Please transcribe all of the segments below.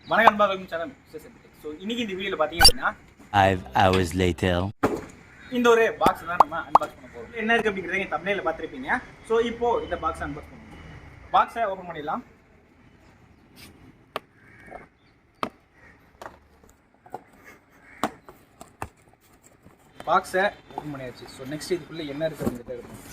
வணக்கம் பாருங்க channel MrCyberTech. So இன்னைக்கு இந்த வீடியோவில் பார்த்தீங்க அப்படின்னா 5 hours later இந்த ஒரு பாக்ஸ் தான் நம்ம அன்பாக்ஸ் பண்ண போகிறோம். என்ன இருக்குது அப்படிங்கிறத நீங்கள் தம்ப்நெயிலில் பார்த்துருப்பீங்க. ஸோ இப்போ இந்த பாக்ஸை அன்பாக்ஸ் பண்ணுவோம். பாக்ஸை ஓப்பன் பண்ணிடலாம். பாக்ஸை ஓப்பன் பண்ணியாச்சு. ஸோ நெக்ஸ்ட் இதுக்குள்ளே என்ன இருக்குது அப்படிங்கிறத இருக்கும்.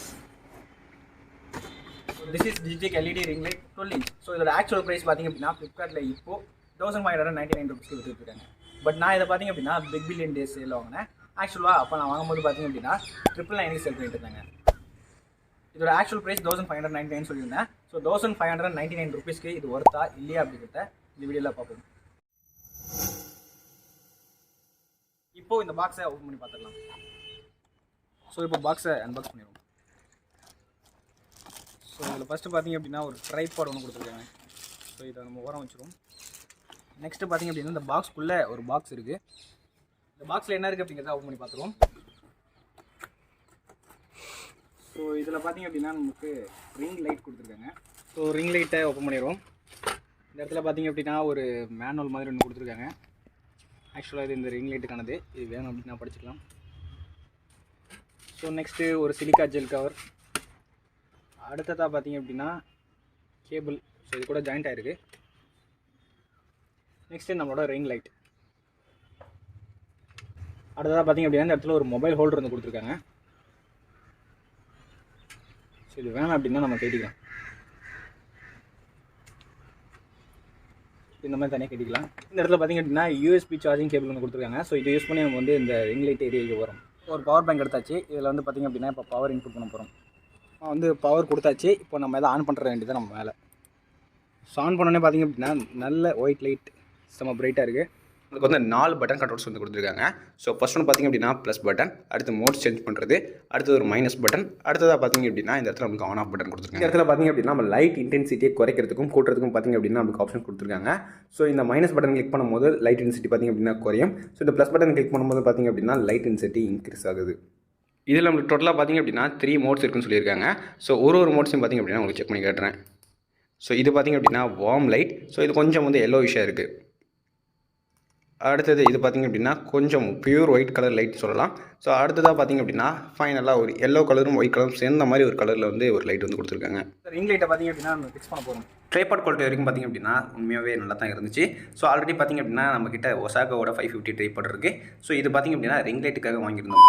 This is Digitek LED ring light 12 inch. So இதோட ஆக்சுவல் ப்ரைஸ் பார்த்தீங்க அப்படின்னா ஃப்ளிப்கார்ட்டில் இப்போ 1599 rupees விற்றுருக்காங்க. பட் நான் இதை பார்த்தீங்க அப்படின்னா பிக் பில்லியன் டேஸ் சேல் வாங்கினேன். ஆக்சுவலாக அப்போ நான் வாங்கும்போது பார்த்தீங்க அப்படின்னா 999 சேல் பண்ணிட்டு இருந்தாங்க. இதோட ஆக்சுவல் ப்ரைஸ் 1599 சொல்லியிருந்தேன். ஸோ 1599 rupeesக்கு இது ஒர்த்தா இல்லையா அப்படிங்கிறத இந்த வீடியோவில் பார்ப்போம். இப்போது இந்த பாக்ஸை ஓப்பன் பண்ணி பார்த்துக்கலாம். ஸோ இப்போ பாக்ஸை அன்பாக்ஸ் பண்ணிடுவோம். ஸோ இதில் ஃபஸ்ட்டு பார்த்தீங்க அப்படின்னா ஒரு ட்ரைபாட் ஒன்று கொடுத்துருக்காங்க. ஸோ இதை நம்ம ஓரம் வச்சுருவோம். நெக்ஸ்ட்டு பார்த்தீங்க அப்படின்னா இந்த பாக்ஸ்க்குள்ளே ஒரு பாக்ஸ் இருக்குது. இந்த பாக்ஸில் என்ன இருக்குது அப்படிங்கிறத ஓப்பன் பண்ணி பார்த்துருவோம். ஸோ இதில் பார்த்தீங்க அப்படின்னா நமக்கு ரிங் லைட் கொடுத்துருக்காங்க. ஸோ ரிங் லைட்டை ஓப்பன் பண்ணிடுவோம். இந்த இடத்துல பார்த்தீங்க அப்படின்னா ஒரு மேனுவல் மாதிரி ஒன்று கொடுத்துருக்காங்க. ஆக்சுவலாக இது இந்த ரிங் லைட்டுக்கானது. இது வேணும் அப்படின்னா படிச்சுக்கலாம். ஸோ நெக்ஸ்ட்டு ஒரு சிலிக்கா ஜெல் கவர். அடுத்ததாக பார்த்தீங்க அப்படின்னா கேபிள். ஸோ இது கூட ஜாயிண்ட் ஆகிருக்கு. நெக்ஸ்ட்டு நம்மளோட ரிங் லைட். அடுத்ததாக பார்த்தீங்க அப்படின்னா இந்த இடத்துல ஒரு மொபைல் ஹோல்டர் வந்து கொடுத்துருக்காங்க. ஸோ இது வேணாம் அப்படின்னா நம்ம கட்டிக்கலாம். இந்த மாதிரி தனியாக கட்டிக்கலாம். இந்த இடத்துல பார்த்தீங்க அப்படின்னா USB சார்ஜிங் கேபிள் வந்து கொடுத்துருக்காங்க. ஸோ இதை யூஸ் பண்ணி நம்ம வந்து இந்த ரிங் லைட் ஏரியாவுக்கு வரும். ஒரு பவர் பேங்க் எடுத்தாச்சு. இதில் வந்து பார்த்திங்க அப்படின்னா இப்போ பவர் இன்புட் பண்ண போகிறோம். வந்து பவர் கொடுத்தாச்சு. இப்போ நம்ம எதை ஆன் பண்ணுற வேண்டியது நம்ம மேலே. ஸோ ஆன் பண்ணோன்னே பார்த்திங்க அப்படின்னா நல்ல ஒயிட் லைட் செம்ம பிரைட்டாக இருக்குது. உங்களுக்கு வந்து 4 பட்டன் கண்ட்ரோல்ஸ் வந்து கொடுத்துருக்காங்க. ஸோ ஃபர்ஸ்ட் ஒன்று பார்த்திங்க அப்படின்னா ப்ளஸ் பட்டன், அடுத்து மோட் சேஞ்ச் பண்ணுறது, அடுத்தது ஒரு மைனஸ் பட்டன், அடுத்ததாக பார்த்திங்க அப்படின்னா இந்த இடத்துல நமக்கு ஆன் ஆஃப் பட்டன் கொடுத்துருக்காங்க. இந்த இடத்துல பார்த்திங்க அப்படின்னா நம்ம லைட் இன்டென்சிட்டியை குறைக்கிறதுக்கும் கூட்டுறதுக்கும் பார்த்திங்க அப்படின்னா நமக்கு ஆப்ஷன் கொடுத்துருக்காங்க. ஸோ இந்த மைனஸ் பட்டன் கிளிக் பண்ணும்போது லைட் இன்டென்சிட்டி பார்த்திங்க அப்படின்னா குறையும். ஸோ இந்த ப்ளஸ் பட்டன் கிளிக் பண்ணும்போது பார்த்திங்க அப்படின்னா லைட் இன்டென்சிட்டி இன்க்ரீஸ் ஆகுது. இதில் நமக்கு டோட்டலாக பார்த்திங்க அப்படின்னா 3 மோட்ஸ் இருக்குன்னு சொல்லியிருக்காங்க. ஸோ ஒரு மோட்ஸையும் பார்த்திங்க அப்படின்னா உங்களுக்கு செக் பண்ணி காட்டுறேன். ஸோ இது பார்த்திங்க அப்படின்னா வார்ம் லைட். ஸோ இது கொஞ்சம் வந்து எல்லோயிஷாக இருக்குது. அடுத்தது இது பார்த்திங்க அப்படின்னா கொஞ்சம் பியூர் ஒயிட் கலர் லைட் சொல்லலாம். ஸோ அடுத்ததாக பார்த்திங்க அப்படின்னா ஃபைனலாக ஒரு எல்லோ கலரும் ஒயிட் கலரும் சேர்ந்த மாதிரி ஒரு கலரில் வந்து ஒரு லைட் வந்து கொடுத்துருக்காங்க. ரிங் லைட்டை பார்த்திங்க அப்படின்னா நம்ம ஃபிக்ஸ் பண்ண போகிறோம். ட்ரைபாட் குவாலிட்டி வரைக்கும் பார்த்திங்க அப்படின்னா உண்மையாகவே நல்லா தான் இருந்துச்சு. ஸோ ஆல்ரெடி பார்த்திங்க அப்படின்னா நம்மக்கிட்ட ஒசாகாவோட 550 ட்ரைபாட் இருக்குது. ஸோ இது பார்த்திங்க அப்படின்னா ரிங் லைட்டுக்காக வாங்கியிருந்தோம்.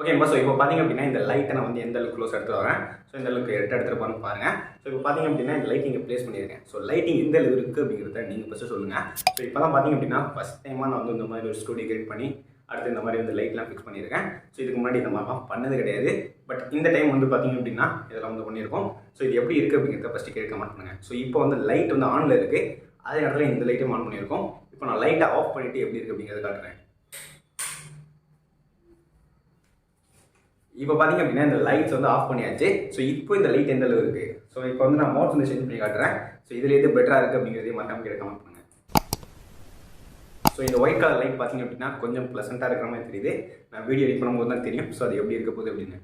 ஓகேப்பா. ஸோ இப்போ பார்த்திங்க அப்படின்னா இந்த லைட்டை நான் வந்து எந்த அளவுக்கு க்ளோஸ் எடுத்து வரேன். ஸோ இந்த அளவுக்கு எடுத்துருப்பான்னு பாருங்கள். ஸோ இப்போ பார்த்திங்க அப்படின்னா இந்த லைட்டிங் ப்ளேஸ் பண்ணியிருக்கேன். ஸோ லைட்டிங் எந்த அளவு இருக்குது அப்படிங்கிறத நீங்கள் ஃபஸ்ட்டு சொல்லுங்கள். ஸோ இப்போ தான் பார்த்திங்க அப்படின்னா ஃபஸ்ட் டைமாக நான் வந்து இந்த மாதிரி ஒரு ஸ்டூடியோ கிரியேட் பண்ணி அடுத்து இந்த மாதிரி வந்து லைட்லாம் ஃபிக்ஸ் பண்ணியிருக்கேன். ஸோ இதுக்கு முன்னாடி இந்த மாதிரிலாம் பண்ணது கிடையாது. பட் இந்த டைம் வந்து பார்த்திங்க அப்படின்னா இதெல்லாம் வந்து பண்ணியிருக்கோம். ஸோ இது எப்படி இருக்குது அப்படிங்கிறத ஃபஸ்ட்டு கேட்க கமெண்ட் பண்ணுங்கள். ஸோ இப்போ வந்து லைட் வந்து ஆனில் இருக்குது. அதே நேரத்தில் இந்த லைட்டும் ஆன் பண்ணியிருக்கோம். இப்போ நான் லைட்டை ஆஃப் பண்ணிவிட்டு எப்படி இருக்குது அப்படிங்கிறத காட்டுறேன். இப்போ பார்த்திங்க அப்படின்னா இந்த லைட்ஸ் வந்து ஆஃப் பண்ணியாச்சு. ஸோ இப்போ இந்த லைட் எந்த அளவு இருக்குது. ஸோ இப்போ வந்து நான் மோட்ஸ் வந்து சேஞ்ச் பண்ணி காட்டுறேன். ஸோ இதில் எது பெட்டராக இருக்குது அப்படிங்கிறதையும் மறக்காம கேட்க கமெண்ட் பண்ணுங்கள். ஸோ இந்த ஒயிட் கலர் லைட் பார்த்திங்க அப்படின்னா கொஞ்சம் ப்ளசண்ட்டாக இருக்கிற மாதிரி தெரியுது. நான் வீடியோ எடிட் பண்ணும்போது தான் தெரியும். ஸோ அது எப்படி இருக்க போகுது அப்படின்னு.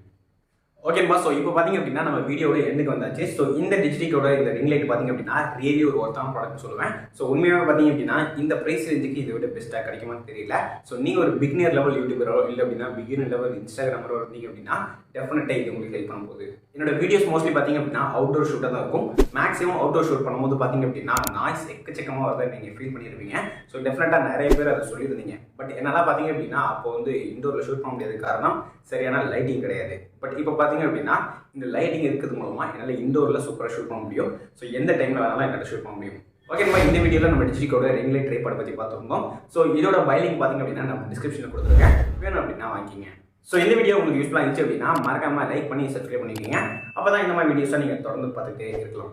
ஓகேப்பா. ஸோ இப்போ பார்த்திங்க அப்படின்னா நம்ம வீடியோட எண்டுக்கு வந்தாச்சு. ஸோ இந்த டிஜிடெக்கோட இந்த ரிங் லைட் பார்த்திங்க அப்படின்னா ரியலி ஒரு ஒர்த்தான ப்ராடக்ட் சொல்லுவேன். ஸோ உண்மையாக பார்த்திங்க அப்படின்னா இந்த ப்ரைஸ் ரேஞ்சுக்கு இதை விட பெஸ்ட்டாக கிடைக்குமான்னு தெரியல. ஸோ நீங்கள் ஒரு பிகினர் லெவல் யூடியூபரோ இல்லை அப்படின்னா பிகினர் லெவல் இன்ஸ்டாகிராமரோ இருந்தீங்க அப்படின்னா டெஃபினட்டாக இது உங்களுக்கு ஹெல்ப் பண்ண போகுது. என்னோட வீடியோஸ் மோஸ்ட்லி பார்த்திங்க அப்படின்னா அவுட்டோர் ஷூட்டாக தான் இருக்கும். மேக்ஸிமம் அவுட்டோர் ஷூட் பண்ணும்போது பார்த்திங்க அப்படின்னா நாய்ஸ் எக்கச்சக்கமாக வரதை நீங்கள் ஃபீல் பண்ணியிருப்பீங்க. ஸோ டெஃபினட்டாக நிறைய பேர் அதை சொல்லியிருந்தீங்க. பட் என்னெல்லாம் பார்த்திங்க அப்படின்னா அப்போ வந்து இண்டோரில் ஷூட் பண்ண முடியாத காரணம் சரியான லைட்டிங் கிடையாது. பட் இப்போ பார்த்திங்க அப்படின்னா இந்த லைட்டிங் இருக்கிறது மூலமாக என்னால் இண்டோரில் சூப்பராக ஷூட் பண்ண முடியும். ஸோ எந்த டைமில் வேணாலும் என்னால் ஷூட் பண்ண முடியும். ஓகேப்பா. இந்த வீடியோவில் நம்ம டிஜிடெக்கோட ரிங் லைட் ட்ரைபாட் பற்றி பார்த்துருந்தோம். ஸோ இதோட பைலிங் பார்த்திங்க அப்படின்னா நம்ம டிஸ்கிரிப்ஷனில் கொடுத்துருக்கேன். வேணும் அப்படின்னா வாங்கிக்கிங்க. ஸோ இந்த வீடியோ உங்களுக்கு யூஸ்ஃபுல்லாக இருந்துச்சு அப்படின்னா மறக்காமல் லைக் பண்ணி சப்ஸ்கிரைப் பண்ணிக்கோங்க. அப்போ தான் இந்த மாதிரி வீடியோஸை நீங்கள் தொடர்ந்து பார்த்துக்கிட்டே இருக்கலாம்.